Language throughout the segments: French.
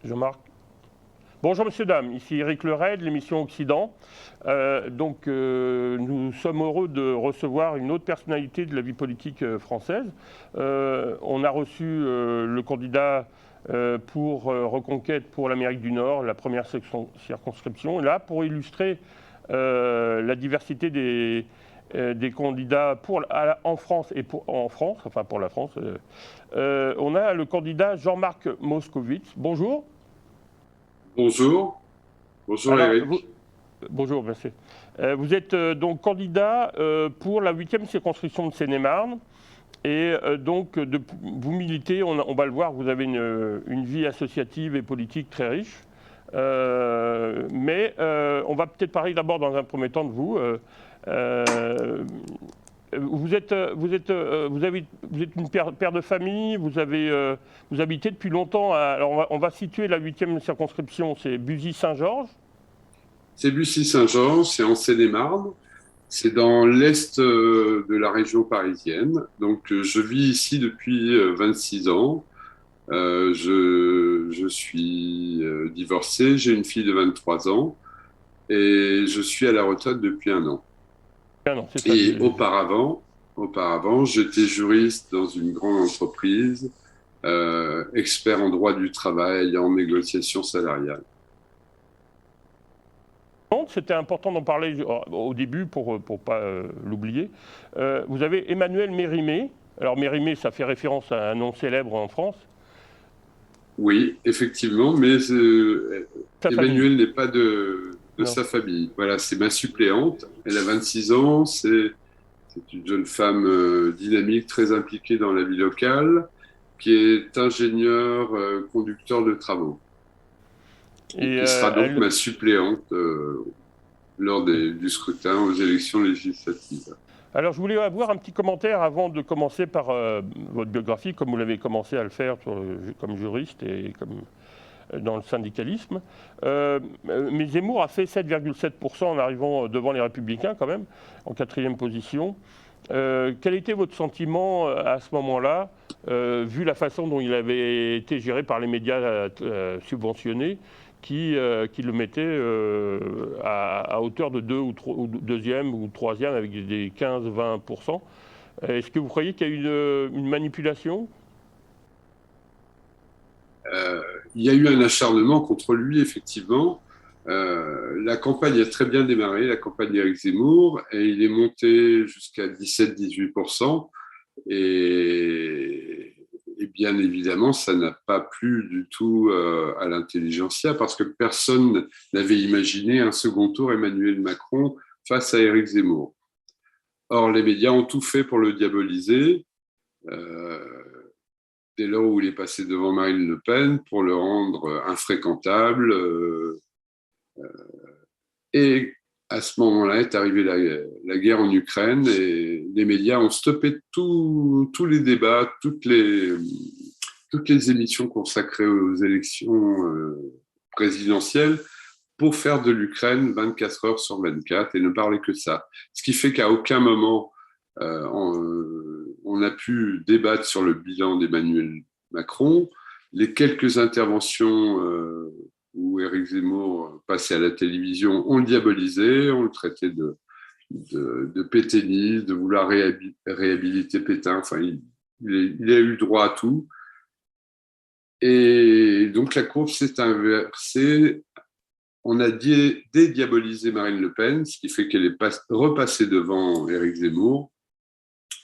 Jean-Marc. Bonjour messieurs, dames, ici Éric Leray de l'émission Occident. Nous sommes heureux de recevoir une autre personnalité de la vie politique française. On a reçu le candidat pour Reconquête pour l'Amérique du Nord, la première circonscription. Et là, pour illustrer la diversité des candidats en France et pour la France, on a le candidat Jean-Marc Moscovitz. Bonjour. Bonjour. Bonjour Alors, Eric. bonjour, merci. Vous êtes donc candidat pour la 8e circonscription de Seine-et-Marne. Et vous militez, on va le voir, vous avez une vie associative et politique très riche. Mais on va peut-être parler d'abord dans un premier temps de vous. Vous êtes une père de famille, vous habitez depuis longtemps. Alors on va situer la 8e circonscription, c'est Bussy-Saint-Georges. C'est Bussy-Saint-Georges, c'est en Seine-et-Marne. C'est dans l'est de la région parisienne. Donc je vis ici depuis 26 ans. Je suis divorcé, j'ai une fille de 23 ans et je suis à la retraite depuis un an. Ah non, c'est ça. Et auparavant, j'étais juriste dans une grande entreprise, expert en droit du travail et en négociation salariale. C'était important d'en parler au début pour ne pas l'oublier. Vous avez Emmanuel Mérimée. Alors Mérimée, ça fait référence à un nom célèbre en France. Oui, effectivement, mais Emmanuel n'est pas de sa famille. Voilà, c'est ma suppléante. Elle a 26 ans. C'est une jeune femme dynamique, très impliquée dans la vie locale, qui est ingénieure, conducteur de travaux. Et qui sera donc ma suppléante lors du scrutin aux élections législatives. Alors, je voulais avoir un petit commentaire avant de commencer par votre biographie, comme vous l'avez commencé à le faire comme juriste et comme dans le syndicalisme. Mais Zemmour a fait 7,7% en arrivant devant les Républicains, quand même, en 4e position. Quel était votre sentiment à ce moment-là, vu la façon dont il avait été géré par les médias subventionnés, qui le mettaient à hauteur de deuxième ou troisième avec des 15-20%. Est-ce que vous croyez qu'il y a eu une manipulation ? Il y a eu un acharnement contre lui, effectivement. La campagne a très bien démarré, la campagne d'Éric Zemmour, et il est monté jusqu'à 17-18%. Et bien évidemment, ça n'a pas plu du tout à l'intelligentsia parce que personne n'avait imaginé un second tour Emmanuel Macron face à Éric Zemmour. Or, les médias ont tout fait pour le diaboliser dès lors où il est passé devant Marine Le Pen pour le rendre infréquentable. Et à ce moment-là est arrivée la guerre en Ukraine et les médias ont stoppé tous les débats, toutes les émissions consacrées aux élections présidentielles pour faire de l'Ukraine 24 heures sur 24 et ne parler que ça. Ce qui fait qu'à aucun moment on a pu débattre sur le bilan d'Emmanuel Macron. Les quelques interventions où Éric Zemmour passait à la télévision, on le diabolisait, on le traitait de pétainiste, de vouloir réhabiliter Pétain. Enfin, il a eu droit à tout. Et donc la courbe s'est inversée. On a dédiabolisé Marine Le Pen, ce qui fait qu'elle est repassée devant Éric Zemmour.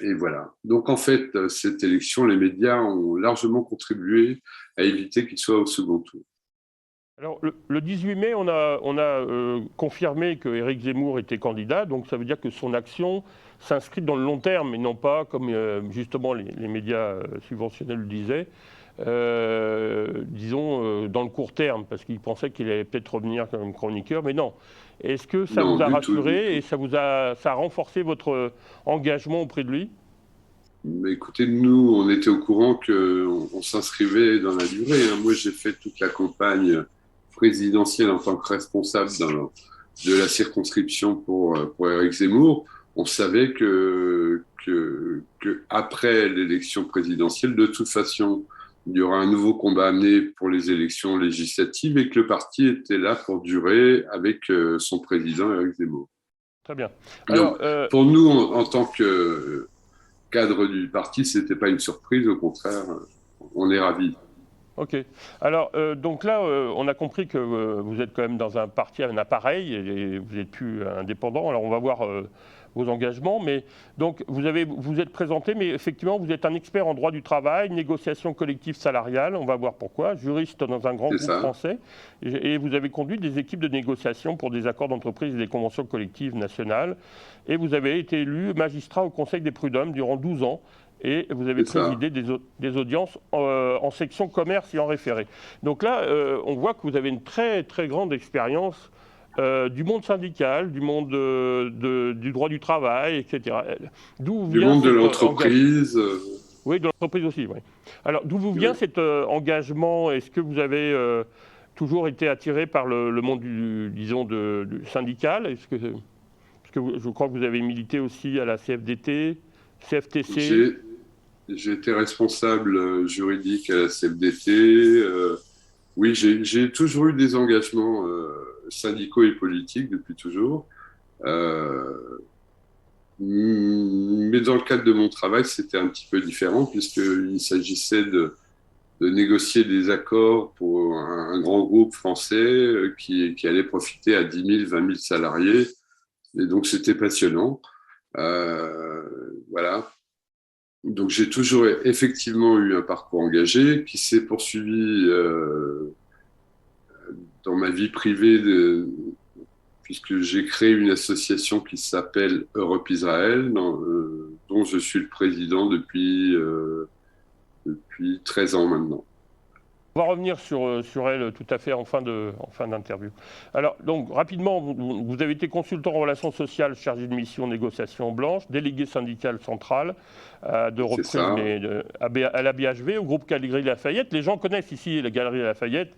Et voilà. Donc en fait, cette élection, les médias ont largement contribué à éviter qu'il soit au second tour. Alors, le 18 mai, on a confirmé que Éric Zemmour était candidat, donc ça veut dire que son action s'inscrit dans le long terme et non pas, comme justement les médias subventionnés le disaient, disons dans le court terme, parce qu'il pensait qu'il allait peut-être revenir comme chroniqueur, mais non. Est-ce que ça vous a rassuré et ça a renforcé votre engagement auprès de lui ? Mais écoutez, nous, on était au courant qu'on s'inscrivait dans la durée. Moi, j'ai fait toute la campagne présidentielle en tant que responsable de la circonscription pour Éric Zemmour. On savait que après l'élection présidentielle, de toute façon, il y aura un nouveau combat amené pour les élections législatives et que le parti était là pour durer avec son président Éric Zemmour. Très bien. Alors, donc, pour nous, en tant que cadre du parti, ce n'était pas une surprise, au contraire, on est ravis. Ok. Alors, donc là, on a compris que vous êtes quand même dans un parti, un appareil, et vous n'êtes plus indépendant. Alors, on va voir vos engagements. Mais donc, vous êtes présenté, mais effectivement, vous êtes un expert en droit du travail, négociation collective salariale. On va voir pourquoi. Juriste dans un grand groupe français. Et vous avez conduit des équipes de négociation pour des accords d'entreprise et des conventions collectives nationales. Et vous avez été élu magistrat au Conseil des prud'hommes durant 12 ans. Et vous avez présidé des audiences en section commerce et en référé. Donc là, on voit que vous avez une très, très grande expérience du monde syndical, du monde du droit du travail, etc. Du monde de l'entreprise. Oui, de l'entreprise aussi, oui. Alors, d'où vous vient cet engagement? Est-ce que vous avez toujours été attiré par le monde, disons, du syndical? Parce que je crois que vous avez milité aussi à la CFDT, CFTC. J'ai été responsable juridique à la CFDT. Oui, j'ai toujours eu des engagements syndicaux et politiques depuis toujours. Mais dans le cadre de mon travail, c'était un petit peu différent puisqu'il s'agissait de négocier des accords pour un grand groupe français qui allait profiter à 10 000, 20 000 salariés. Et donc, c'était passionnant. Voilà. Donc j'ai toujours effectivement eu un parcours engagé qui s'est poursuivi dans ma vie privée puisque j'ai créé une association qui s'appelle Europe Israël, dont je suis le président depuis 13 ans maintenant. On va revenir sur elle tout à fait en fin d'interview. Alors, donc, rapidement, vous avez été consultant en relations sociales, chargé de mission négociation blanche, délégué syndical central de reprise à la BHV, au groupe Galeries Lafayette. Les gens connaissent ici la Galerie Lafayette,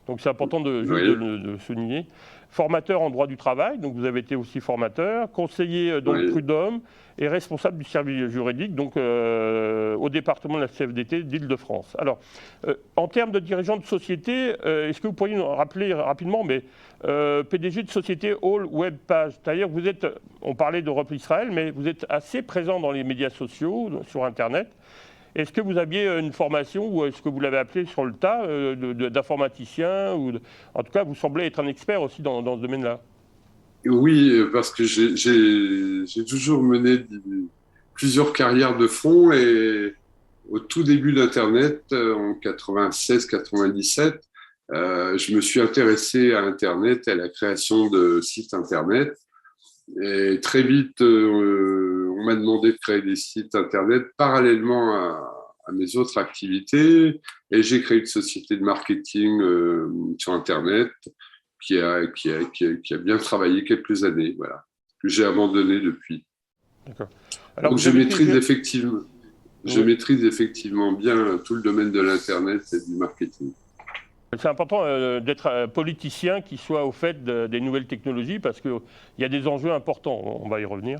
donc c'est important de le souligner. Formateur en droit du travail, donc vous avez été aussi formateur, conseiller prud'homme et responsable du service juridique donc, au département de la CFDT d'Île-de-France. Alors, en termes de dirigeant de société, est-ce que vous pourriez nous rappeler rapidement, mais PDG de société All Web Page, c'est-à-dire vous êtes, on parlait d'Europe Israël, mais vous êtes assez présent dans les médias sociaux, sur Internet. Est-ce que vous aviez une formation ou est-ce que vous l'avez appelé sur le tas d'informaticien en tout cas, vous semblez être un expert aussi dans ce domaine-là. Oui, parce que j'ai toujours mené plusieurs carrières de front et au tout début d'Internet, en 96-97, je me suis intéressé à Internet et à la création de sites Internet. Et très vite, on m'a demandé de créer des sites Internet parallèlement à mes autres activités. Et j'ai créé une société de marketing sur Internet qui a bien travaillé quelques années, voilà, que j'ai abandonné depuis. D'accord. Donc je maîtrise effectivement bien tout le domaine de l'Internet et du marketing. C'est important d'être politicien qui soit au fait des nouvelles technologies parce qu'il y a des enjeux importants, on va y revenir.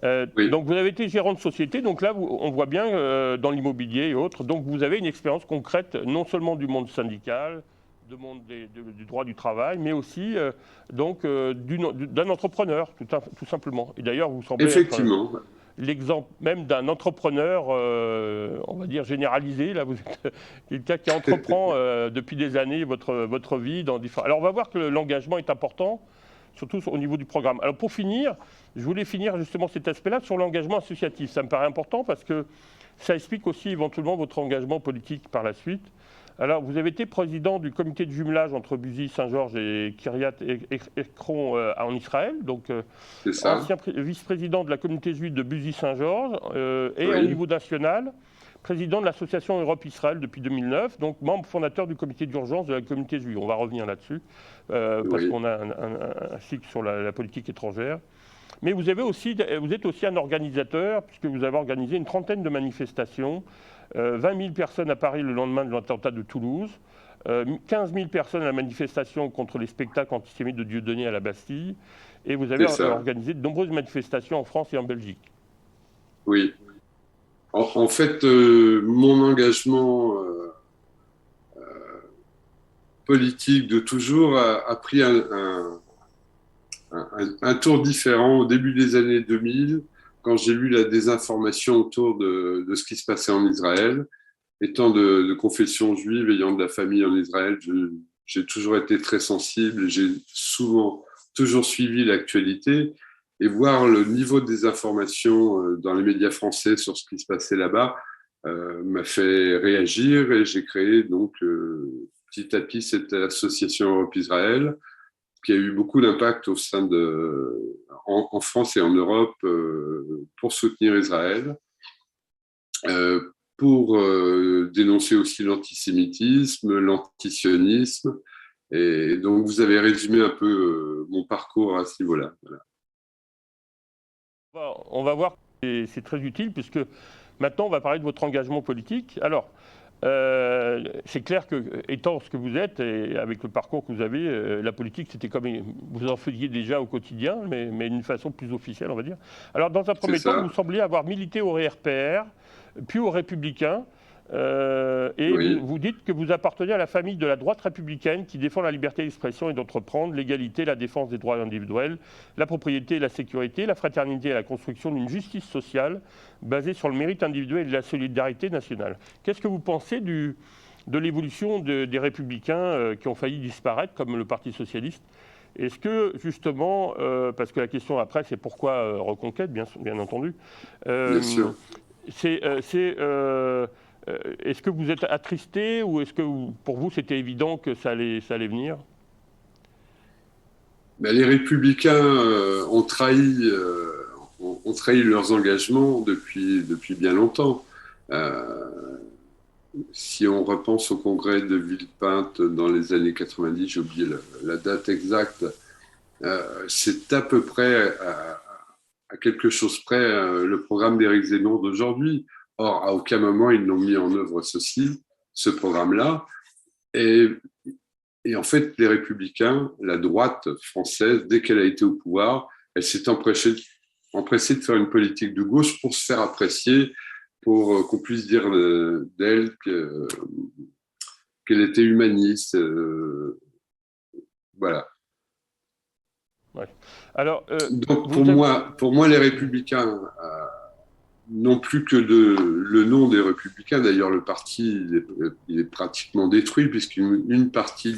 Donc vous avez été gérant de société, donc là on voit bien dans l'immobilier et autres, donc vous avez une expérience concrète non seulement du monde syndical, du monde du droit du travail, mais aussi d'un entrepreneur, tout simplement. Et d'ailleurs vous semblez effectivement. être l'exemple même d'un entrepreneur, on va dire généralisé. Là, vous êtes quelqu'un qui entreprend depuis des années votre vie dans différents. Alors, on va voir que l'engagement est important, surtout au niveau du programme. Alors, pour finir, je voulais finir justement cet aspect-là sur l'engagement associatif. Ça me paraît important parce que ça explique aussi éventuellement votre engagement politique par la suite. Alors, vous avez été président du comité de jumelage entre Busy Saint-Georges et Kiryat Ekron en Israël, donc ancien vice-président de la communauté juive de Busy Saint-Georges et au niveau national, président de l'association Europe-Israël depuis 2009, donc membre fondateur du comité d'urgence de la communauté juive. On va revenir là-dessus, parce qu'on a un cycle sur la politique étrangère. Mais vous êtes aussi un organisateur, puisque vous avez organisé une trentaine de manifestations, 20 000 personnes à Paris le lendemain de l'attentat de Toulouse, 15 000 personnes à la manifestation contre les spectacles antisémites de Dieudonné à la Bastille, et vous avez organisé de nombreuses manifestations en France et en Belgique. Oui. En fait, mon engagement politique de toujours a pris un tour différent au début des années 2000, quand j'ai lu la désinformation autour de ce qui se passait en Israël. Étant de confession juive, ayant de la famille en Israël, j'ai toujours été très sensible, j'ai souvent toujours suivi l'actualité, et voir le niveau des informations dans les médias français sur ce qui se passait là-bas m'a fait réagir, et j'ai créé donc petit à petit cette association Europe-Israël, qui a eu beaucoup d'impact au sein en France et en Europe pour soutenir Israël, pour dénoncer aussi l'antisémitisme, l'antisionisme. Et donc, vous avez résumé un peu mon parcours à ce niveau-là. Voilà. On va voir que c'est très utile, puisque maintenant, on va parler de votre engagement politique. Alors, c'est clair que, étant ce que vous êtes, et avec le parcours que vous avez, la politique, c'était comme vous en faisiez déjà au quotidien, mais d'une façon plus officielle, on va dire. Alors, dans un premier temps, vous semblez avoir milité au RPR, puis aux Républicains, et Oui. vous dites que vous appartenez à la famille de la droite républicaine qui défend la liberté d'expression et d'entreprendre, l'égalité, la défense des droits individuels, la propriété et la sécurité, la fraternité et la construction d'une justice sociale basée sur le mérite individuel et la solidarité nationale. Qu'est-ce que vous pensez de l'évolution des Républicains qui ont failli disparaître, comme le Parti socialiste? Est-ce que, justement, parce que la question après, c'est pourquoi Reconquête, bien entendu, Bien sûr. Est-ce que vous êtes attristé, ou est-ce que pour vous c'était évident que ça allait venir? Ben, les Républicains ont trahi leurs engagements depuis bien longtemps. Euh, Si on repense au congrès de Villepinte dans les années 90, j'ai oublié la date exacte, c'est à peu près à quelque chose près le programme d'Éric Zemmour d'aujourd'hui. Or, à aucun moment ils n'ont mis en œuvre ce programme-là. Et, et en fait, les Républicains, la droite française, dès qu'elle a été au pouvoir, elle s'est empressée de faire une politique de gauche pour se faire apprécier, pour qu'on puisse dire d'elle qu'elle était humaniste. Voilà. Ouais. Alors, Donc pour moi, les Républicains n'ont plus que le nom des Républicains. D'ailleurs, le parti il est pratiquement détruit, puisqu'une partie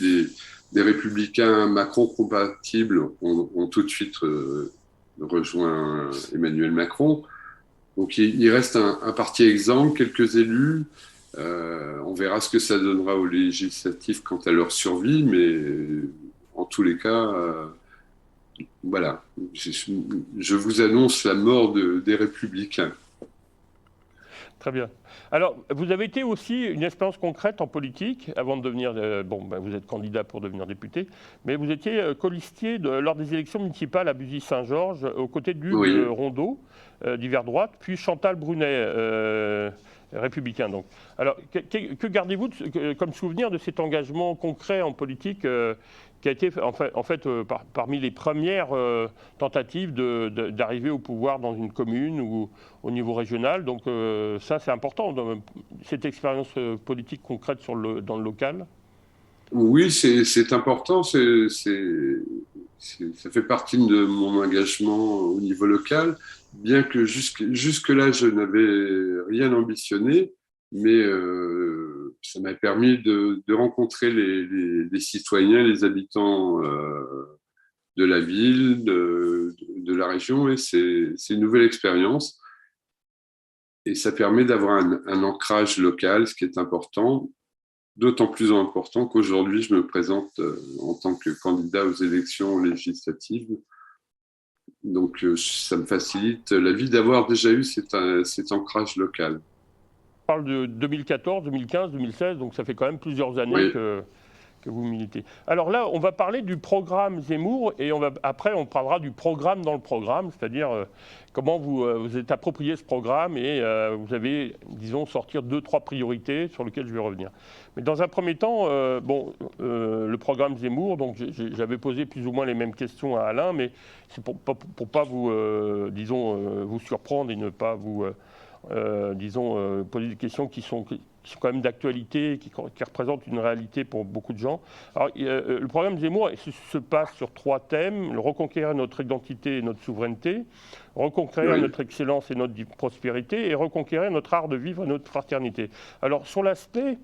des Républicains Macron compatibles ont tout de suite rejoint Emmanuel Macron. Donc il reste un parti exempt, quelques élus. On verra ce que ça donnera aux législatives quant à leur survie, mais en tous les cas, voilà. Je vous annonce la mort des Républicains. très bien. Alors, vous avez été aussi une expérience concrète en politique avant de devenir, vous êtes candidat pour devenir député, mais vous étiez colistier lors des élections municipales à Buzy-Saint-Georges, aux côtés d'Hugues Oui. Rondeau, d'hiver droite, puis Chantal Brunet, républicain donc. Alors, que gardez-vous comme souvenir de cet engagement concret en politique qui a été parmi les premières tentatives d'arriver au pouvoir dans une commune ou au niveau régional? Donc ça, c'est important, cette expérience politique concrète dans le local. Oui, c'est important. Ça fait partie de mon engagement au niveau local, bien que jusque-là, je n'avais rien ambitionné, mais ça m'a permis de rencontrer les citoyens, les habitants de la ville, de la région, et c'est une nouvelle expérience. Et ça permet d'avoir un ancrage local, ce qui est important. D'autant plus important qu'aujourd'hui, je me présente en tant que candidat aux élections législatives. Donc, ça me facilite la vie d'avoir déjà eu cet ancrage local. On parle de 2014, 2015, 2016, donc ça fait quand même plusieurs années Oui. que vous militez. Alors là, on va parler du programme Zemmour, et après on parlera du programme dans le programme, c'est-à-dire comment vous êtes approprié ce programme, et vous avez, disons, sortir 2-3 priorités sur lesquelles je vais revenir. Mais dans un premier temps, le programme Zemmour, donc j'avais posé plus ou moins les mêmes questions à Alain, mais c'est pour pas vous, vous surprendre et ne pas vous, poser des questions qui qui sont quand même d'actualité, qui représentent une réalité pour beaucoup de gens. Alors, le programme Zemmour se passe sur 3 thèmes: le reconquérir notre identité et notre souveraineté, reconquérir notre excellence et notre prospérité, et reconquérir notre art de vivre et notre fraternité. Alors, sur l'aspect,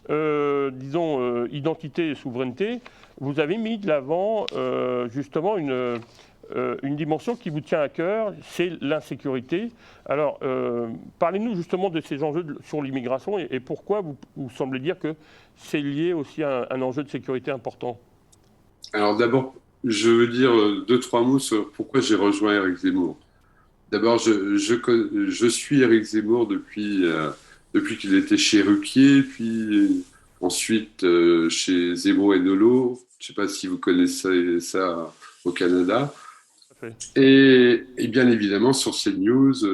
disons, identité et souveraineté, vous avez mis de l'avant justement une dimension qui vous tient à cœur, c'est l'insécurité. Alors, parlez-nous justement de ces enjeux sur l'immigration et pourquoi vous semblez dire que c'est lié aussi à un enjeu de sécurité important. Alors d'abord, je veux dire 2, 3 mots sur pourquoi j'ai rejoint Éric Zemmour. D'abord, je suis Éric Zemmour depuis qu'il était chez Ruquier, puis ensuite chez Zemmour et Nolot. Je ne sais pas si vous connaissez ça au Canada. Et bien évidemment sur CNews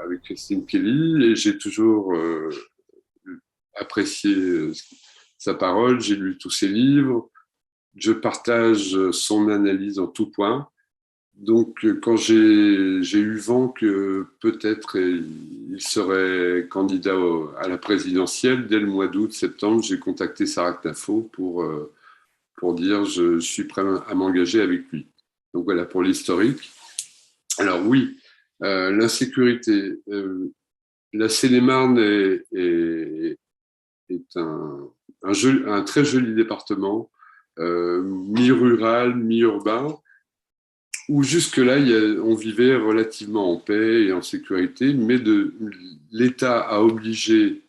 avec Christine Kelly. Et j'ai toujours apprécié sa parole, j'ai lu tous ses livres, je partage son analyse en tout point. Donc, quand j'ai eu vent que peut-être il serait candidat à la présidentielle, dès le mois d'août, septembre, j'ai contacté Sarah Knafo pour dire je suis prêt à m'engager avec lui. Donc voilà pour l'historique. Alors oui, l'insécurité. La Seine-et-Marne est un très joli département, mi-rural, mi-urbain, où jusque-là, on vivait relativement en paix et en sécurité, mais l'État a obligé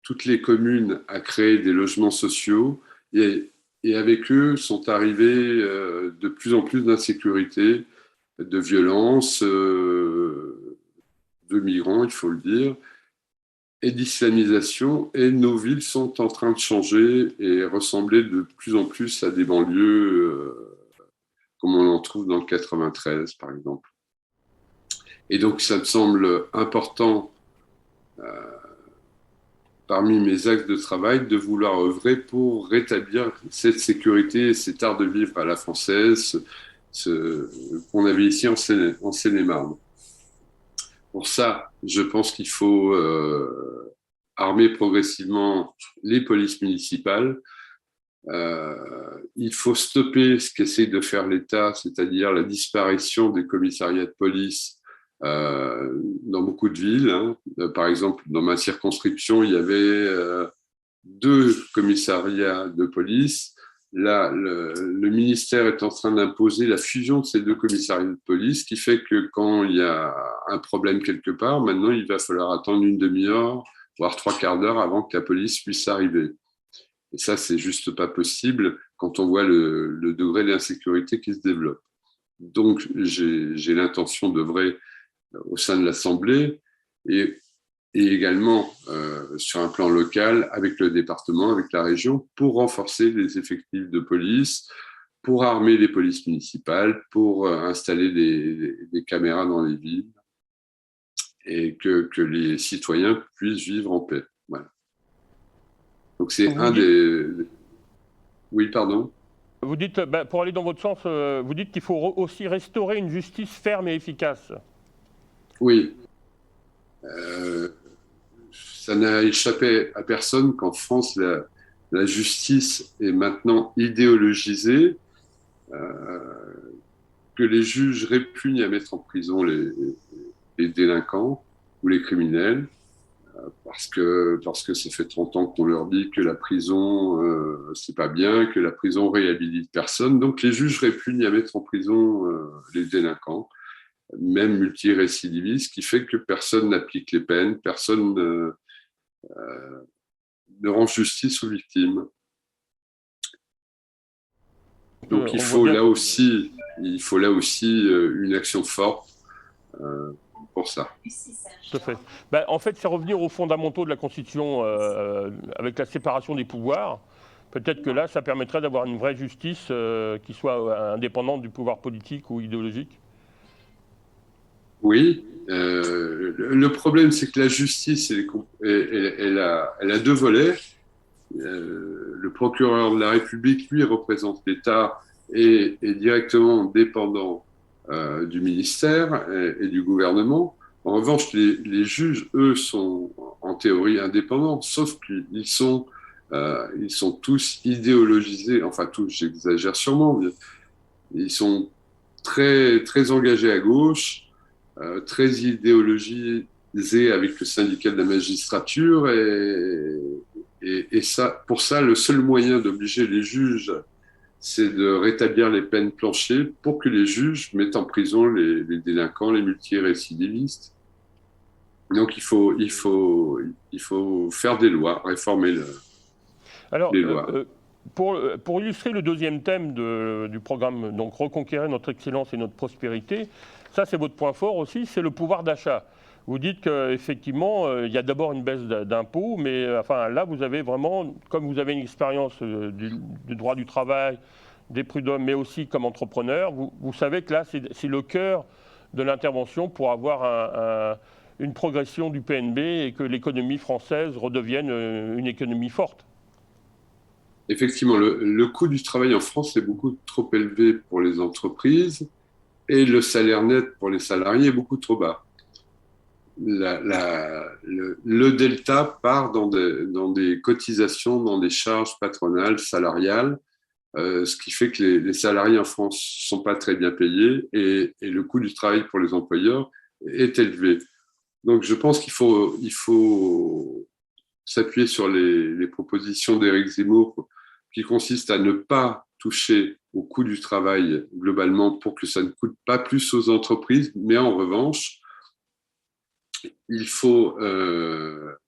toutes les communes à créer des logements sociaux et avec eux sont arrivées de plus en plus d'insécurité, de violence, de migrants, il faut le dire, et d'islamisation. Et nos villes sont en train de changer et ressembler de plus en plus à des banlieues comme on en trouve dans le 93, par exemple. Et donc, ça me semble important, parmi mes axes de travail, de vouloir œuvrer pour rétablir cette sécurité et cet art de vivre à la française qu'on avait ici en Seine-et-Marne. Pour ça, je pense qu'il faut armer progressivement les polices municipales. Il faut stopper ce qu'essaie de faire l'État, c'est-à-dire la disparition des commissariats de police dans beaucoup de villes. Hein. Par exemple, dans ma circonscription, il y avait 2 commissariats de police. Là, le ministère est en train d'imposer la fusion de ces 2 commissariats de police, ce qui fait que quand il y a un problème quelque part, maintenant, il va falloir attendre une demi-heure, voire 3/4 d'heure avant que la police puisse arriver. Et ça, c'est juste pas possible quand on voit le degré d'insécurité qui se développe. Donc, j'ai l'intention d'œuvrer au sein de l'Assemblée et également sur un plan local avec le département, avec la région, pour renforcer les effectifs de police, pour armer les polices municipales, pour installer des caméras dans les villes et que les citoyens puissent vivre en paix. Voilà. Donc c'est Oui, pardon. Vous dites, pour aller dans votre sens, vous dites qu'il faut aussi restaurer une justice ferme et efficace. Oui. Ça n'a échappé à personne qu'en France, la justice est maintenant idéologisée, que les juges répugnent à mettre en prison les délinquants ou les criminels, parce que ça fait 30 ans qu'on leur dit que la prison, c'est pas bien, que la prison réhabilite personne. Donc les juges répugnent à mettre en prison les délinquants, même multirécidivistes, ce qui fait que personne n'applique les peines, personne ne rend justice aux victimes. Donc il faut là aussi une action forte pour ça. Tout à fait. En fait, c'est revenir aux fondamentaux de la Constitution avec la séparation des pouvoirs. Peut-être que là, ça permettrait d'avoir une vraie justice qui soit indépendante du pouvoir politique ou idéologique. Oui. Le problème, c'est que la justice, elle a 2 volets. Le procureur de la République, lui, représente l'État et est directement dépendant du ministère et du gouvernement. En revanche, les juges, eux, sont en théorie indépendants, sauf ils sont tous idéologisés, enfin tous, j'exagère sûrement, mais ils sont très engagés à gauche, très idéologisés avec le syndicat de la magistrature, et ça, pour ça, le seul moyen d'obliger les juges, c'est de rétablir les peines planchées pour que les juges mettent en prison les délinquants, les multirécidivistes. Donc il faut faire des lois, réformer Alors, les lois. pour illustrer le deuxième thème du programme, donc reconquérir notre excellence et notre prospérité, ça c'est votre point fort aussi, c'est le pouvoir d'achat. Vous dites qu'effectivement, il y a d'abord une baisse d'impôts, mais enfin là, vous avez vraiment, comme vous avez une expérience du droit du travail, des prud'hommes, mais aussi comme entrepreneur, vous savez que là, c'est le cœur de l'intervention pour avoir une progression du PNB et que l'économie française redevienne une économie forte. Effectivement, le coût du travail en France est beaucoup trop élevé pour les entreprises et le salaire net pour les salariés est beaucoup trop bas. Le delta part dans des cotisations, dans des charges patronales, salariales, ce qui fait que les salariés en France sont pas très bien payés et le coût du travail pour les employeurs est élevé. Donc, je pense il faut s'appuyer sur les propositions d'Éric Zemmour qui consistent à ne pas toucher au coût du travail globalement pour que ça ne coûte pas plus aux entreprises, mais en revanche, il faut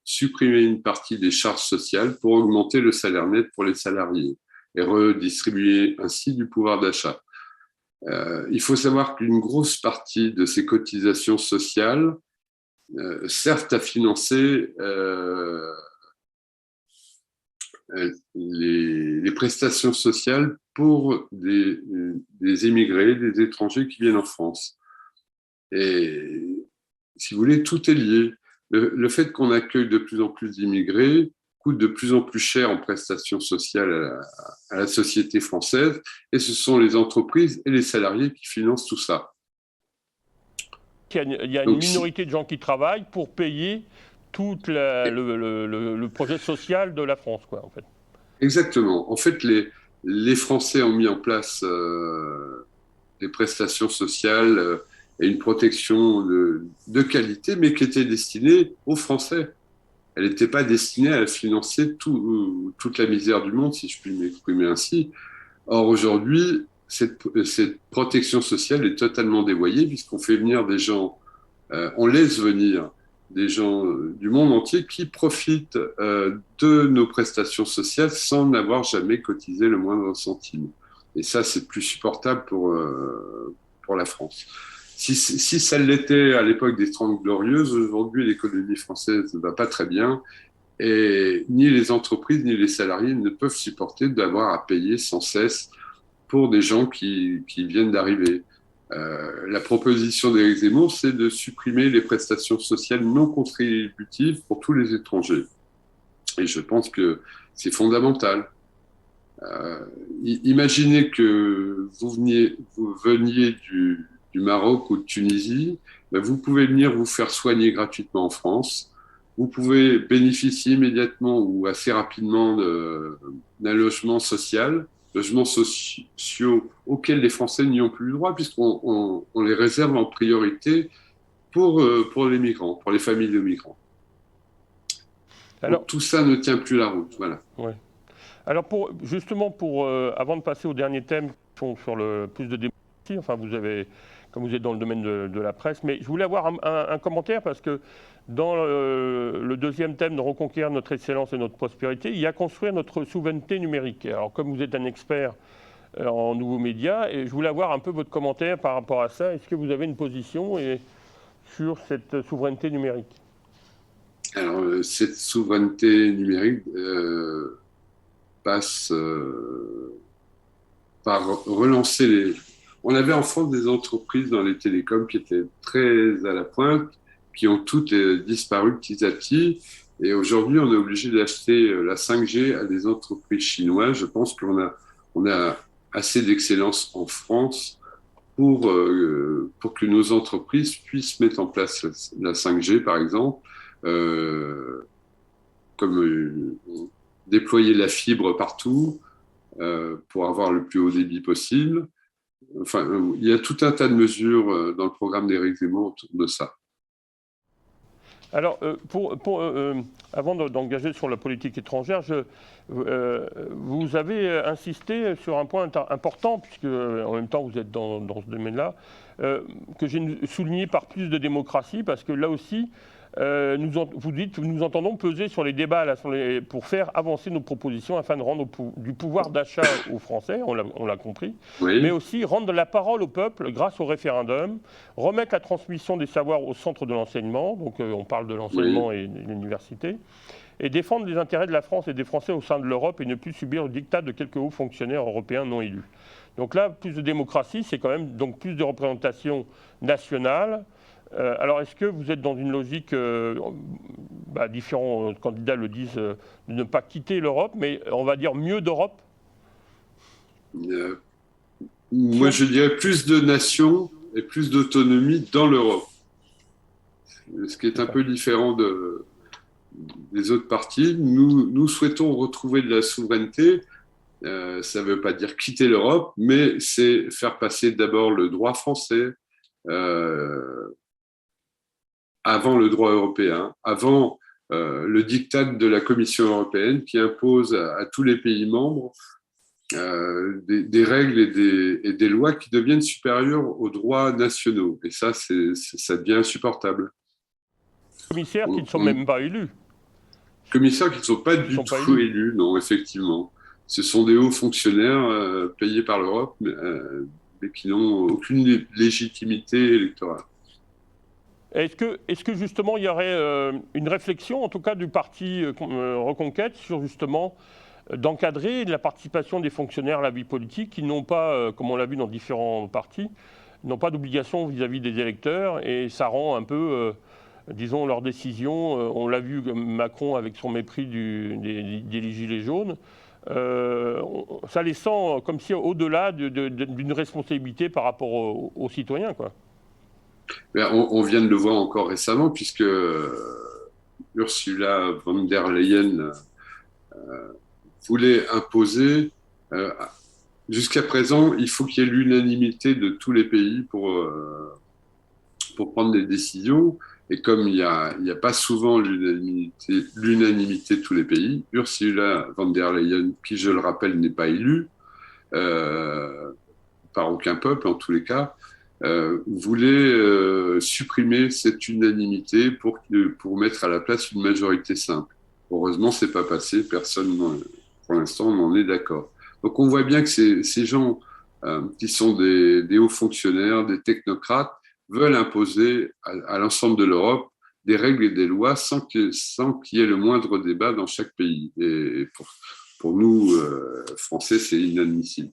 supprimer une partie des charges sociales pour augmenter le salaire net pour les salariés et redistribuer ainsi du pouvoir d'achat. Il faut savoir qu'une grosse partie de ces cotisations sociales servent à financer les prestations sociales pour des émigrés, des étrangers qui viennent en France. Et si vous voulez, tout est lié. Le fait qu'on accueille de plus en plus d'immigrés coûte de plus en plus cher en prestations sociales à la société française, et ce sont les entreprises et les salariés qui financent tout ça. Il y a une minorité de gens qui travaillent pour payer tout le projet social de la France, quoi, en fait. Exactement. En fait, les Français ont mis en place des prestations sociales et une protection de qualité, mais qui étaient destinées aux Français. Elle n'était pas destinée à financer toute la misère du monde, si je puis m'exprimer ainsi. Or, aujourd'hui, cette protection sociale est totalement dévoyée puisqu'on fait venir des gens, on laisse venir des gens du monde entier qui profitent de nos prestations sociales sans n'avoir jamais cotisé le moindre centime. Et ça, c'est plus supportable pour la France. Si ça l'était à l'époque des 30 Glorieuses, aujourd'hui, l'économie française ne va pas très bien. Et ni les entreprises ni les salariés ne peuvent supporter d'avoir à payer sans cesse pour des gens qui viennent d'arriver. La proposition d'Éric Zemmour, c'est de supprimer les prestations sociales non contributives pour tous les étrangers. Et je pense que c'est fondamental. Imaginez que vous veniez du Maroc ou de Tunisie, ben vous pouvez venir vous faire soigner gratuitement en France. Vous pouvez bénéficier immédiatement ou assez rapidement d'un logement social, logements sociaux auxquels les Français n'y ont plus le droit, puisqu'on les réserve en priorité pour les migrants, pour les familles de migrants. Alors, donc, tout ça ne tient plus la route. Voilà. Ouais. Alors, justement, avant de passer au dernier thème sur le plus de démocratie, enfin, comme vous êtes dans le domaine de la presse, mais je voulais avoir un commentaire parce que dans le deuxième thème de reconquérir notre excellence et notre prospérité, il y a construire notre souveraineté numérique. Alors, comme vous êtes un expert en nouveaux médias, et je voulais avoir un peu votre commentaire par rapport à ça. Est-ce que vous avez une position sur cette souveraineté numérique ? Alors, cette souveraineté numérique passe par relancer On avait en France des entreprises dans les télécoms qui étaient très à la pointe, qui ont toutes disparu petit à petit. Et aujourd'hui, on est obligé d'acheter la 5G à des entreprises chinoises. Je pense qu'on a assez d'excellence en France pour que nos entreprises puissent mettre en place la 5G, par exemple, comme déployer la fibre partout pour avoir le plus haut débit possible. Enfin, il y a tout un tas de mesures dans le programme d'Éric Zemmour autour de ça. Alors, avant d'engager sur la politique étrangère, vous avez insisté sur un point important, puisque en même temps vous êtes dans ce domaine-là, que j'ai souligné par plus de démocratie, parce que là aussi, vous dites, nous entendons peser sur les débats à l'Assemblée pour faire avancer nos propositions afin de rendre du pouvoir d'achat aux Français, on l'a compris, oui. Mais aussi rendre la parole au peuple grâce au référendum, remettre la transmission des savoirs au centre de l'enseignement, donc on parle de l'enseignement et de l'université, et défendre les intérêts de la France et des Français au sein de l'Europe et ne plus subir le diktat de quelques hauts fonctionnaires européens non élus. Donc là, plus de démocratie, c'est quand même donc plus de représentation nationale. Alors, est-ce que vous êtes dans une logique, différents candidats le disent, de ne pas quitter l'Europe, mais on va dire mieux d'Europe? Moi, je dirais plus de nations et plus d'autonomie dans l'Europe. Ce qui est un peu différent des autres partis. Nous souhaitons retrouver de la souveraineté. Ça ne veut pas dire quitter l'Europe, mais c'est faire passer d'abord le droit français avant le droit européen, avant le diktat de la Commission européenne qui impose à tous les pays membres des règles et des lois qui deviennent supérieures aux droits nationaux. Et ça, ça devient insupportable. Commissaires qui ne sont même pas élus. Commissaires qui ne sont pas du tout élus, non, effectivement. Ce sont des hauts fonctionnaires payés par l'Europe, mais qui n'ont aucune légitimité électorale. Est-ce que justement il y aurait une réflexion, en tout cas du parti Reconquête, sur justement d'encadrer la participation des fonctionnaires à la vie politique qui n'ont pas, comme on l'a vu dans différents partis, n'ont pas d'obligation vis-à-vis des électeurs et ça rend un peu, disons, leurs décisions, on l'a vu Macron avec son mépris des gilets jaunes, ça les sent comme si au-delà d'une responsabilité par rapport aux citoyens, quoi. On vient de le voir encore récemment, puisque Ursula von der Leyen voulait imposer, jusqu'à présent, il faut qu'il y ait l'unanimité de tous les pays pour prendre des décisions. Et comme il n'y a pas souvent l'unanimité de tous les pays, Ursula von der Leyen, qui je le rappelle n'est pas élue par aucun peuple en tous les cas, voulait supprimer cette unanimité pour mettre à la place une majorité simple. Heureusement, c'est pas passé. Personne, pour l'instant, n'en est d'accord. Donc, on voit bien que ces gens qui sont des hauts fonctionnaires, des technocrates, veulent imposer à l'ensemble de l'Europe des règles et des lois sans qu'il y ait le moindre débat dans chaque pays. Et pour nous, Français, c'est inadmissible.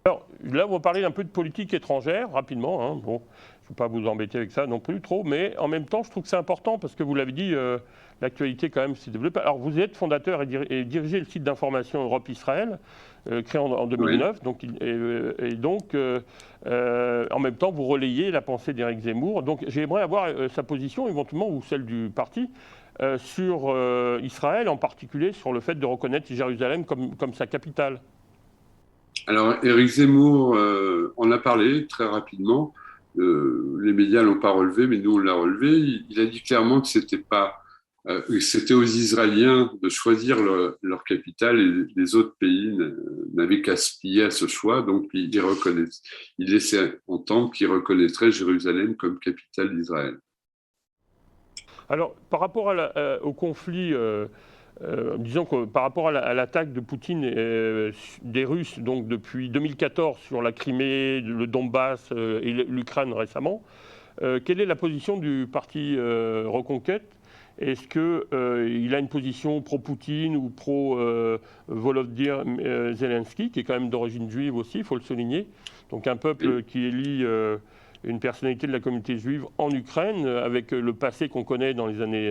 Alors là, on va parler un peu de politique étrangère, rapidement. Hein. Bon, je ne veux pas vous embêter avec ça non plus trop, mais en même temps, je trouve que c'est important parce que vous l'avez dit, l'actualité quand même s'est développée. Alors vous êtes fondateur et dirigez le site d'information Europe-Israël, créé en 2009. Oui. Donc, en même temps, vous relayez la pensée d'Éric Zemmour. Donc j'aimerais avoir sa position, éventuellement, ou celle du parti, sur Israël, en particulier sur le fait de reconnaître Jérusalem comme sa capitale. Alors, Éric Zemmour en a parlé très rapidement. Les médias ne l'ont pas relevé, mais nous, on l'a relevé. Il a dit clairement que c'était aux Israéliens de choisir leur capitale et les autres pays n'avaient qu'à se plier à ce choix. Donc, il laissait entendre qu'il reconnaîtrait Jérusalem comme capitale d'Israël. Alors, par rapport au conflit... disons que par rapport à l'attaque de Poutine des Russes donc depuis 2014 sur la Crimée, le Donbass et l'Ukraine récemment, quelle est la position du parti Reconquête? Est-ce qu'il a une position pro-Poutine ou pro-Volodymyr Zelensky, qui est quand même d'origine juive aussi, il faut le souligner, donc un peuple qui élit une personnalité de la communauté juive en Ukraine, avec le passé qu'on connaît dans les années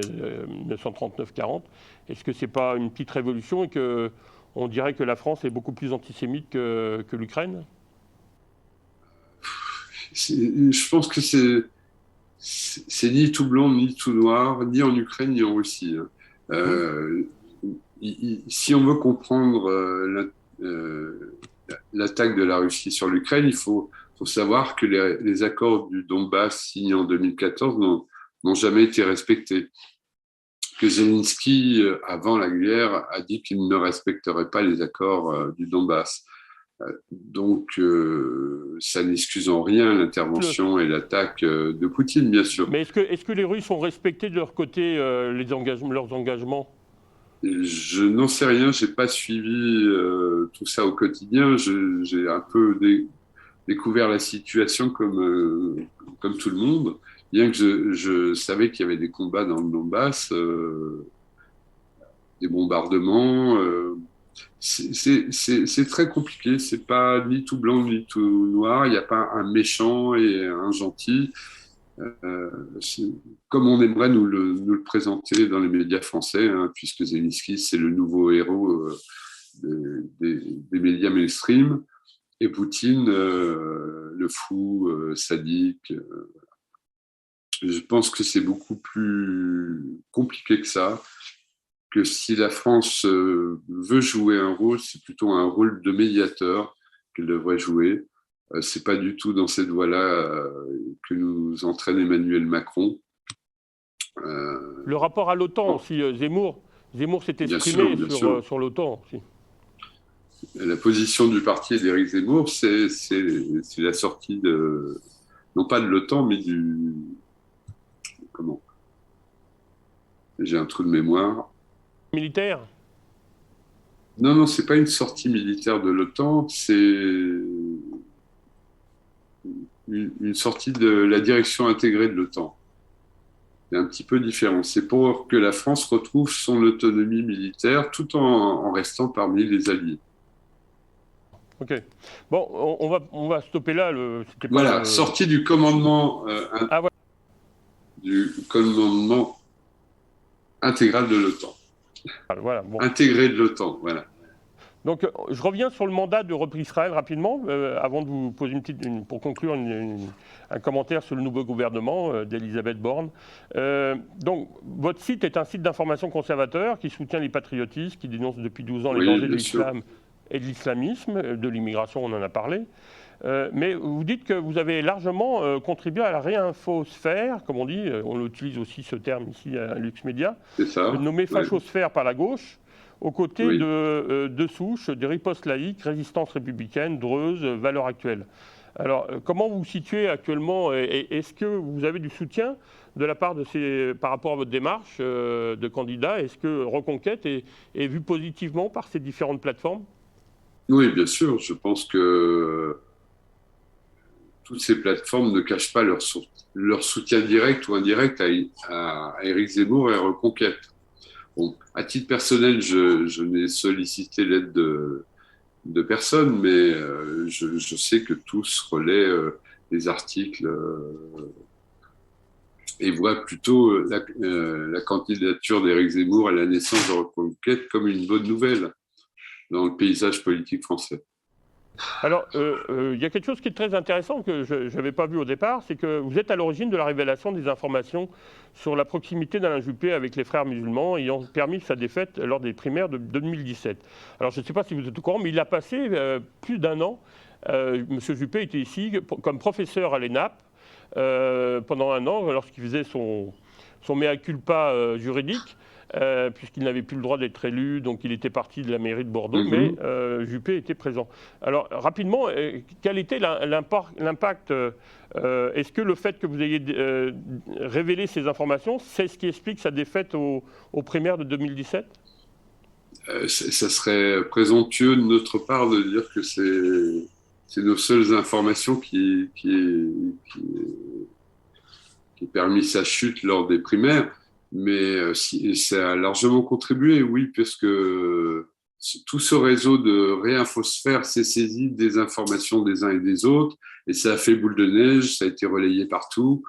1939-40. Est-ce que ce n'est pas une petite révolution et qu'on dirait que la France est beaucoup plus antisémite que l'Ukraine? Je pense que c'est ni tout blanc, ni tout noir, ni en Ukraine, ni en Russie. Hein. Si on veut comprendre l'attaque de la Russie sur l'Ukraine, il faut savoir que les accords du Donbass signés en 2014 n'ont jamais été respectés. Que Zelensky, avant la guerre, a dit qu'il ne respecterait pas les accords du Donbass. Donc, ça n'excuse en rien l'intervention et l'attaque de Poutine, bien sûr. Mais est-ce que les Russes ont respecté de leur côté leurs engagements? Je n'en sais rien, je n'ai pas suivi tout ça au quotidien. J'ai un peu découvert la situation comme tout le monde, bien que je savais qu'il y avait des combats dans le Donbass, des bombardements. C'est très compliqué, c'est pas ni tout blanc ni tout noir, il n'y a pas un méchant et un gentil. Comme on aimerait nous le présenter dans les médias français, hein, puisque Zelensky, c'est le nouveau héros des médias mainstream, et Poutine, le fou, sadique. Je pense que c'est beaucoup plus compliqué que ça, que si la France veut jouer un rôle, c'est plutôt un rôle de médiateur qu'elle devrait jouer. C'est pas du tout dans cette voie-là que nous entraîne Emmanuel Macron. Le rapport à l'OTAN aussi, Zemmour s'est exprimé sur l'OTAN aussi. La position du parti d'Éric Zemmour, c'est la sortie non pas de l'OTAN, mais comment? J'ai un trou de mémoire. Militaire? Non, c'est pas une sortie militaire de l'OTAN, c'est une sortie de la direction intégrée de l'OTAN. C'est un petit peu différent. C'est pour que la France retrouve son autonomie militaire tout en restant parmi les alliés. Ok. Bon, on va stopper là. Voilà, sortie du commandement, du commandement intégral de l'OTAN. Voilà, bon. Intégré de l'OTAN, voilà. Donc, je reviens sur le mandat de reprise Israël rapidement, avant de vous poser pour conclure un commentaire sur le nouveau gouvernement d'Elisabeth Borne. Donc, votre site est un site d'information conservateur qui soutient les patriotistes, qui dénonce depuis 12 ans les dangers de l'islam et de l'islamisme, de l'immigration, on en a parlé. Mais vous dites que vous avez largement contribué à la réinfosphère, comme on dit, on utilise aussi ce terme ici à Lux Média, nommé fachosphère par la gauche, aux côtés de Souche, des ripostes laïques, résistance républicaine, Dreuze, valeurs actuelles. Alors, comment vous vous situez actuellement? Est-ce que vous avez du soutien de la part par rapport à votre démarche de candidat? Est-ce que Reconquête est vue positivement par ces différentes plateformes? Oui, bien sûr. Je pense que toutes ces plateformes ne cachent pas leur soutien direct ou indirect à Éric Zemmour et à Reconquête. Bon, à titre personnel, je n'ai sollicité l'aide de personne, mais je sais que tous relaient les articles et voient plutôt la candidature d'Éric Zemmour à la naissance de Reconquête comme une bonne nouvelle dans le paysage politique français. Alors, il y a quelque chose qui est très intéressant que je n'avais pas vu au départ, c'est que vous êtes à l'origine de la révélation des informations sur la proximité d'Alain Juppé avec les frères musulmans ayant permis sa défaite lors des primaires de 2017. Alors, je ne sais pas si vous êtes au courant, mais il a passé plus d'1 an. M. Juppé était ici comme professeur à l'ENAP pendant 1 an, lorsqu'il faisait son mea culpa juridique. Puisqu'il n'avait plus le droit d'être élu, donc il était parti de la mairie de Bordeaux, mais Juppé était présent. Alors, rapidement, quel était l'impact est-ce que le fait que vous ayez révélé ces informations, c'est ce qui explique sa défaite aux primaires de 2017 ? Ça serait présomptueux de notre part de dire que c'est nos seules informations qui permis sa chute lors des primaires. Mais ça a largement contribué, oui, puisque tout ce réseau de réinfosphère s'est saisi des informations des uns et des autres, et ça a fait boule de neige, ça a été relayé partout,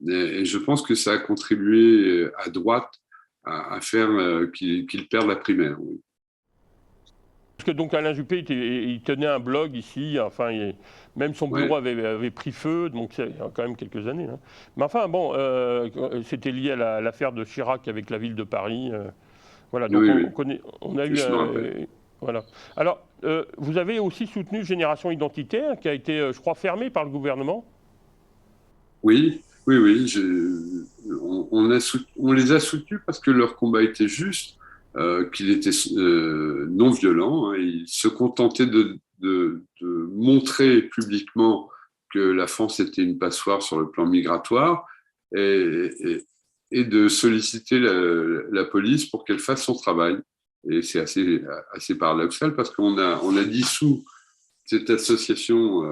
et je pense que ça a contribué à droite à faire qu'il perde la primaire. Oui. Parce que donc Alain Juppé, il tenait un blog ici, enfin, même son bureau avait pris feu, donc il y a quand même quelques années. Hein. Mais enfin, bon, c'était lié à l'affaire de Chirac avec la ville de Paris. Voilà, donc on a eu... Je me rappelle. Voilà. Alors, vous avez aussi soutenu Génération Identitaire, qui a été, je crois, fermée par le gouvernement. Oui, oui, oui. On les a soutenus parce que leur combat était juste, qu'il était non violent. Hein. Ils se contentaient de montrer publiquement que la France était une passoire sur le plan migratoire et de solliciter la police pour qu'elle fasse son travail. Et c'est assez paradoxal parce qu'on a dissous cette association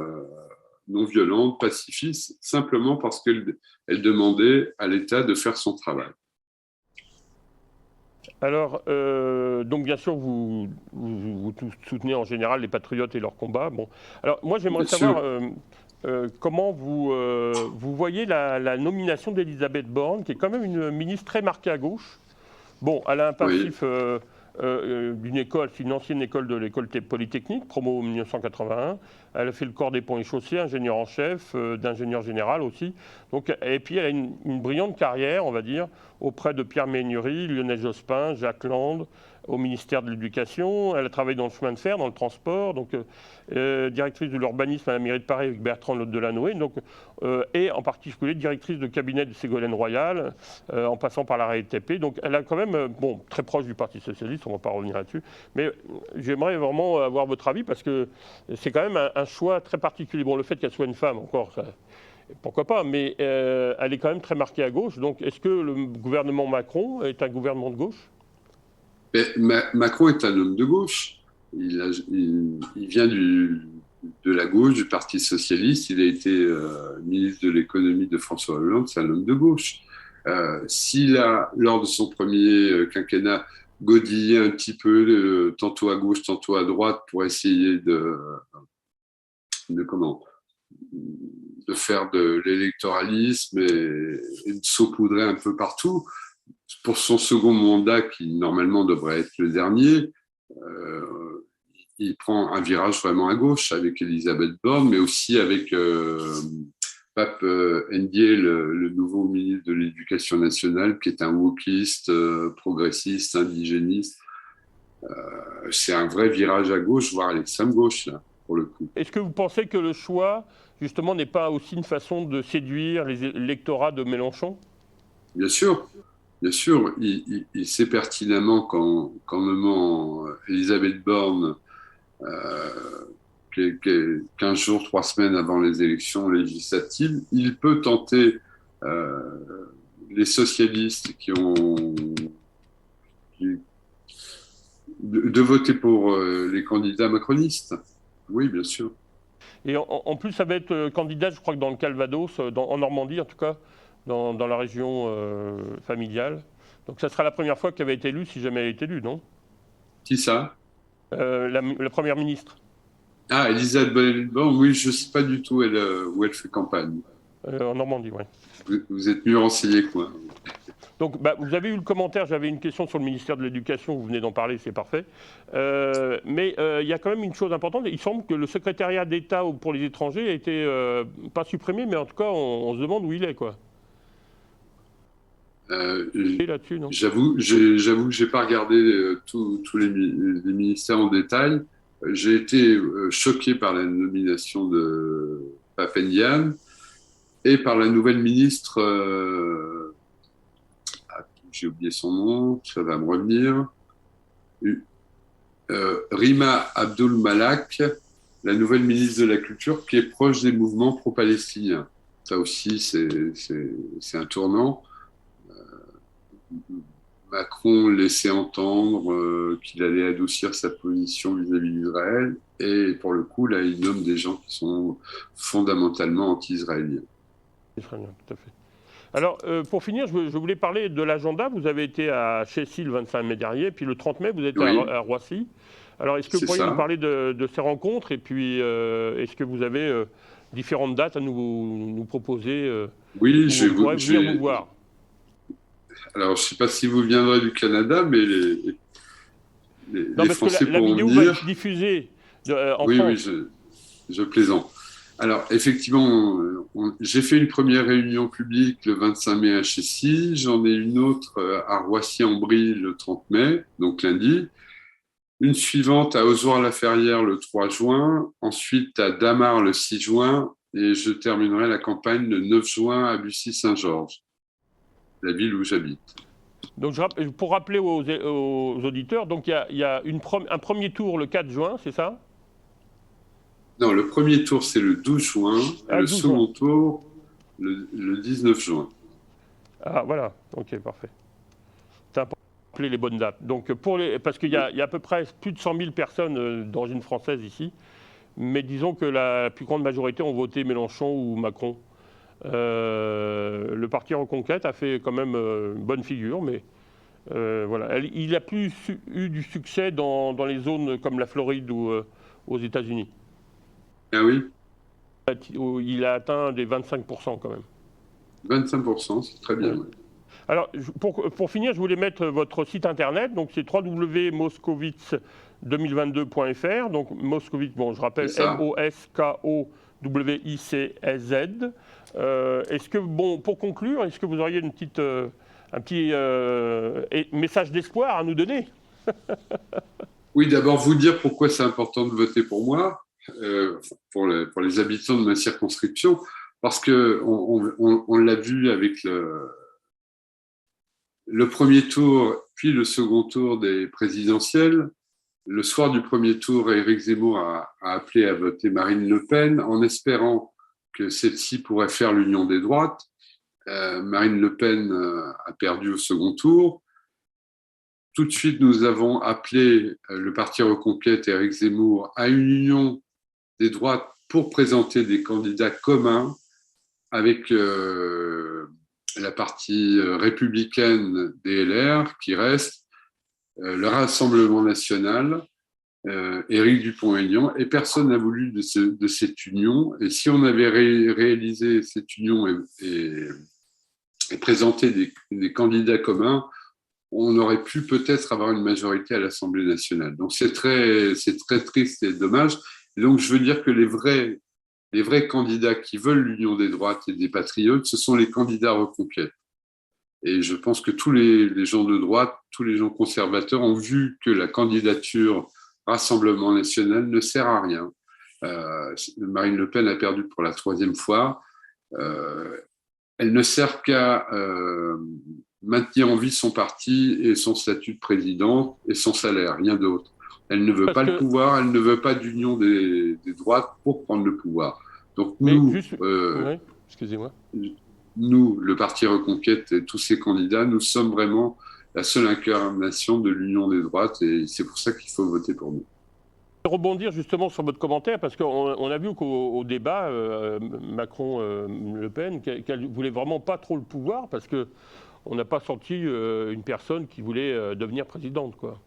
non violente, pacifiste, simplement parce qu'elle demandait à l'État de faire son travail. Alors, donc bien sûr, vous soutenez en général les patriotes et leur combat. Bon. Alors, moi, j'aimerais savoir comment vous voyez la nomination d'Elisabeth Borne, qui est quand même une ministre très marquée à gauche. Bon, elle a un passif d'une école, c'est une ancienne école de l'école polytechnique, promo 1981. Elle a fait le corps des ponts et chaussées, ingénieur en chef, d'ingénieur général aussi. Donc, et puis elle a une brillante carrière, on va dire, auprès de Pierre Méhaignerie, Lionel Jospin, Jacques Land, au ministère de l'Éducation. Elle a travaillé dans le chemin de fer, dans le transport, donc directrice de l'urbanisme à la mairie de Paris avec Bertrand Delanoë, donc, et en particulier directrice de cabinet de Ségolène Royal, en passant par la RATP. Donc elle a quand même, bon, très proche du Parti Socialiste, on ne va pas revenir là-dessus, mais j'aimerais vraiment avoir votre avis parce que c'est quand même un choix très particulier. Bon, le fait qu'elle soit une femme, encore, ça, pourquoi pas, mais elle est quand même très marquée à gauche. Donc est-ce que le gouvernement Macron est un gouvernement de gauche ? Macron est un homme de gauche. Il vient de la gauche, du Parti socialiste. Il a été ministre de l'économie de François Hollande. C'est un homme de gauche. S'il a, lors de son premier quinquennat, godillé un petit peu, tantôt à gauche, tantôt à droite, pour essayer de faire de l'électoralisme et de saupoudrer un peu partout, pour son second mandat, qui normalement devrait être le dernier, il prend un virage vraiment à gauche avec Elisabeth Borne, mais aussi avec Pape Ndiaye, le nouveau ministre de l'Éducation nationale, qui est un wokiste, progressiste, indigéniste. C'est un vrai virage à gauche, voire à l'extrême gauche, là, pour le coup. Est-ce que vous pensez que le choix, justement, n'est pas aussi une façon de séduire l'électorat de Mélenchon ? Bien sûr. Bien sûr, il sait pertinemment qu'en nommant Elisabeth Borne 15 jours, 3 semaines avant les élections législatives, il peut tenter les socialistes de voter pour les candidats macronistes. Oui, bien sûr. Et en plus, ça va être candidat, je crois que dans le Calvados, en Normandie en tout cas, dans la région familiale. Donc ça sera la première fois qu'elle va être élue, si jamais elle est élue, non ? Qui ça ? La première ministre. Ah, Elisabeth Borne, oui, je ne sais pas du tout où elle fait campagne. En Normandie, oui. Vous êtes mieux renseigné que moi. Donc, vous avez eu le commentaire, j'avais une question sur le ministère de l'Éducation, vous venez d'en parler, c'est parfait. Mais il y a quand même une chose importante, il semble que le secrétariat d'État pour les étrangers a été, pas supprimé, mais en tout cas, on se demande où il est, quoi. J'avoue que je n'ai pas regardé tous les ministères en détail. J'ai été choqué par la nomination de Pape Ndiaye et par la nouvelle ministre, j'ai oublié son nom, ça va me revenir, Rima Abdul Malak, la nouvelle ministre de la Culture, qui est proche des mouvements pro-palestiniens. Ça aussi, c'est un tournant. Macron laissait entendre qu'il allait adoucir sa position vis-à-vis d'Israël, et pour le coup, là, il nomme des gens qui sont fondamentalement anti-israéliens. Israélien, tout à fait. Alors, pour finir, je voulais parler de l'agenda. Vous avez été à Chessy le 25 mai dernier, puis le 30 mai, vous êtes à Roissy. Alors, est-ce que vous pourriez nous parler de ces rencontres, et puis est-ce que vous avez différentes dates à nous proposer Oui, je pourrais venir vous voir. Alors, je ne sais pas si vous viendrez du Canada, mais Non, les parce que Français la pourront vidéo va venir. être diffusée en Oui, France. je plaisante. Alors, effectivement, j'ai fait une première réunion publique le 25 mai à Chessy. J'en ai une autre à Roissy-en-Brie le 30 mai, donc lundi. Une suivante à Ozoir-la-Ferrière le 3 juin. Ensuite à Damar le 6 juin. Et je terminerai la campagne le 9 juin à Bussy-Saint-Georges, la ville où j'habite. Donc, pour rappeler aux auditeurs, donc il y a un premier tour le 4 juin, c'est ça? Non, le premier tour, c'est le 12 juin et Ah, le 12 juin. second tour, le 19 juin. Ah, voilà, ok, parfait. C'est important de rappeler les bonnes dates. Donc, parce qu'il y a à peu près plus de 100 000 personnes d'origine française ici, mais disons que la plus grande majorité ont voté Mélenchon ou Macron. Le parti Reconquête a fait quand même une bonne figure, mais voilà. Il a plus eu du succès dans les zones comme la Floride ou aux États-Unis. Ah oui, Où il a atteint des 25% quand même. 25%, c'est très bien. Ouais. Ouais. Alors, pour finir, je voulais mettre votre site internet. Donc, c'est www.moscowitz2022.fr. Donc, Moscowitz, bon, je rappelle, C'est ça. Moskowitz. Est-ce que, bon, pour conclure, est-ce que vous auriez un petit message d'espoir à nous donner? Oui, d'abord vous dire pourquoi c'est important de voter pour moi, pour les habitants de ma circonscription, parce que on l'a vu avec le premier tour, puis le second tour des présidentielles. Le soir du premier tour, Éric Zemmour a appelé à voter Marine Le Pen en espérant que celle-ci pourrait faire l'union des droites. Marine Le Pen a perdu au second tour. Tout de suite, nous avons appelé le parti Reconquête et Éric Zemmour à une union des droites pour présenter des candidats communs avec la partie républicaine des LR qui reste, le Rassemblement national, Éric Dupond-Aignan, et personne n'a voulu de cette union. Et si on avait réalisé cette union et présenté des candidats communs, on aurait pu peut-être avoir une majorité à l'Assemblée nationale. Donc c'est très triste et dommage. Et donc je veux dire que les vrais candidats qui veulent l'union des droites et des patriotes, ce sont les candidats Reconquête. Et je pense que tous les gens de droite, tous les gens conservateurs ont vu que la candidature Rassemblement national ne sert à rien. Marine Le Pen a perdu pour la 3e fois. Elle ne sert qu'à maintenir en vie son parti et son statut de présidente et son salaire, rien d'autre. Elle ne veut Parce pas le que, pouvoir, elle ne veut pas d'union des droites pour prendre le pouvoir. Donc mais juste, oui, excusez-moi. nous, le parti Reconquête et tous ces candidats, nous sommes vraiment la seule incarnation de l'union des droites et c'est pour ça qu'il faut voter pour nous. Rebondir justement sur votre commentaire, parce qu'on a vu qu'au débat, Macron-Le Pen, qu'elle ne voulait vraiment pas trop le pouvoir, parce qu'on n'a pas senti une personne qui voulait devenir présidente, quoi.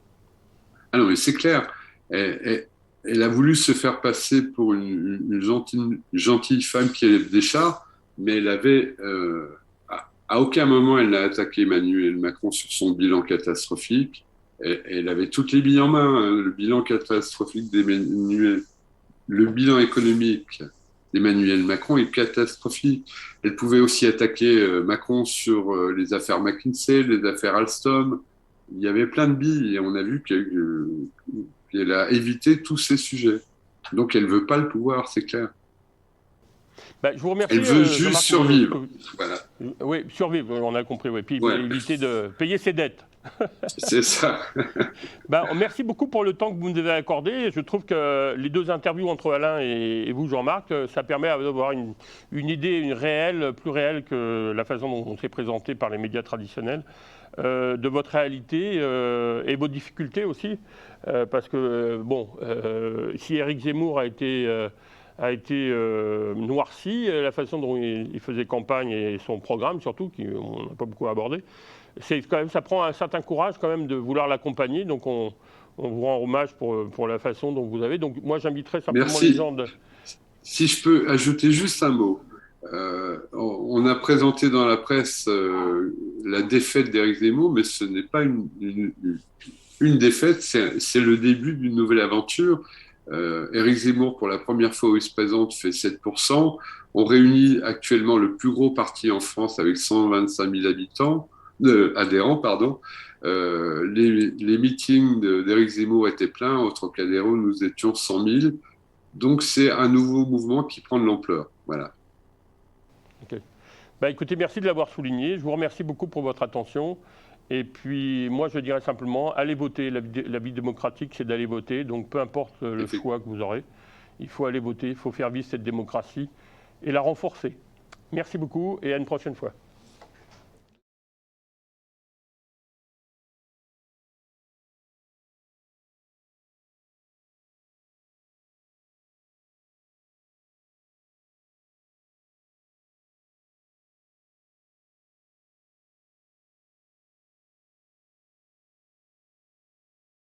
Ah non, mais c'est clair. Elle a voulu se faire passer pour une gentille femme qui élève des chats, mais elle avait, à aucun moment, elle n'a attaqué Emmanuel Macron sur son bilan catastrophique. Elle avait toutes les billes en main, hein. Le bilan catastrophique d'Emmanuel, le bilan économique d'Emmanuel Macron est catastrophique. Elle pouvait aussi attaquer Macron sur les affaires McKinsey, les affaires Alstom. Il y avait plein de billes et on a vu qu'elle a évité tous ces sujets. Donc elle ne veut pas le pouvoir, c'est clair. Ben, je vous remercie, Elle veut juste Jean-Marc. survivre. Voilà. Oui, survivre, on a compris. Oui. Puis Ouais, éviter de payer ses dettes. c'est ça. Ben, merci beaucoup pour le temps que vous nous avez accordé. Je trouve que les deux interviews entre Alain et vous, Jean-Marc, ça permet d'avoir une idée plus réelle que la façon dont on s'est présenté par les médias traditionnels, de votre réalité et vos difficultés aussi. Parce que, bon, si Éric Zemmour a été noirci, la façon dont il faisait campagne et son programme surtout, qu'on n'a pas beaucoup abordé, c'est quand même, ça prend un certain courage quand même de vouloir l'accompagner. Donc on vous rend hommage pour la façon dont vous avez. Donc moi j'inviterai simplement les Merci. gens de... Si je peux ajouter juste un mot. On a présenté dans la presse la défaite d'Éric Zemmour, mais ce n'est pas une défaite, c'est le début d'une nouvelle aventure. Éric Zemmour, pour la première fois où il se présente, fait 7%. On réunit actuellement le plus gros parti en France avec 125 000 adhérents. Pardon. Les meetings d'Éric Zemmour étaient pleins, au Trocadéro, nous étions 100 000. Donc c'est un nouveau mouvement qui prend de l'ampleur. Voilà. Okay. Écoutez, merci de l'avoir souligné. Je vous remercie beaucoup pour votre attention. Et puis, moi, je dirais simplement, allez voter. La vie démocratique, c'est d'aller voter. Donc, peu importe le choix que vous aurez, il faut aller voter, il faut faire vivre cette démocratie et la renforcer. Merci beaucoup et à une prochaine fois.